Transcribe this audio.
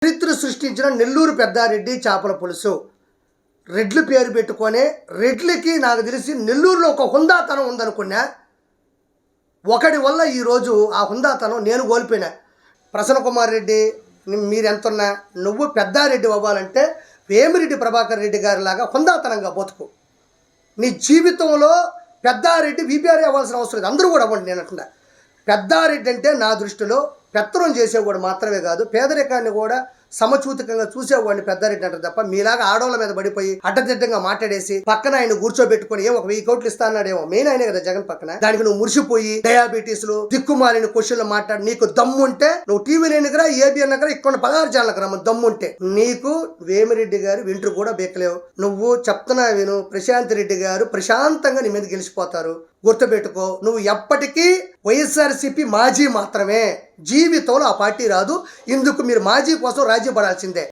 చరిత్ర సృష్టించిన నెల్లూరు పెద్దారెడ్డి చేపల పులుసు. రెడ్లు పేరు పెట్టుకొని రెడ్లకి నాకు తెలిసి నెల్లూరులో ఒక హుందాతనం ఉందనుకున్నా. ఒకడి వల్ల ఈరోజు ఆ హుందాతనం నేను కోల్పోయినా. ప్రసన్న కుమార్ రెడ్డి మీరెంతున్నా నువ్వు పెద్దారెడ్డి అవ్వాలంటే వేమిరెడ్డి ప్రభాకర్ రెడ్డి గారి లాగా హుందాతనంగా బతుకు. నీ జీవితంలో పెద్దారెడ్డి వీపీఆర్ అవ్వాల్సిన అవసరం లేదు. అందరూ కూడా అవ్వండి. నేను అంటున్నా పెద్దారెడ్డి అంటే నా దృష్టిలో పెత్తనం చేసేవాడు మాత్రమే కాదు, పేదరికాన్ని కూడా సమచూతికంగా చూసేవాడిని పెద్దారెడ్డి అంటారు తప్ప మీలాగా ఆడోళ్ళ మీద పడిపోయి అడ్డదిడ్డంగా మాట్లాడేసి పక్కన ఆయన కూర్చోబెట్టుకుని ఒక 1000 కోట్లు ఇస్తా అన్నాడేమో. మెయిన్ ఆయనే కదా జగన్ పక్కన. దానికి నువ్వు మురిసిపోయి డయాబెటీస్ లు దిక్కుమాలిన క్వశ్చన్లు మాట్లాడి నీకు దమ్ముంటే నువ్వు టీవీ దగ్గర ఏబిఎన్ దగ్గర ఇక్కడ 16 ఛానళ్ళకి రమ్మ దమ్ముంటే నీకు వేమిరెడ్డి గారు వింటూ కూడా బేకలేవు. నువ్వు చెప్తున్నా విను, ప్రశాంత్ రెడ్డి గారు ప్రశాంతంగా నీ మీద గెలిచిపోతారు. గుర్తుపెట్టుకో, నువ్వు ఎప్పటికీ వైఎస్ఆర్సీపీ మాజీ మాత్రమే. జీవితంలో ఆ పార్టీ రాదు. ఇందుకు మీరు మాజీ కోసం రాజీ పడాల్సిందే.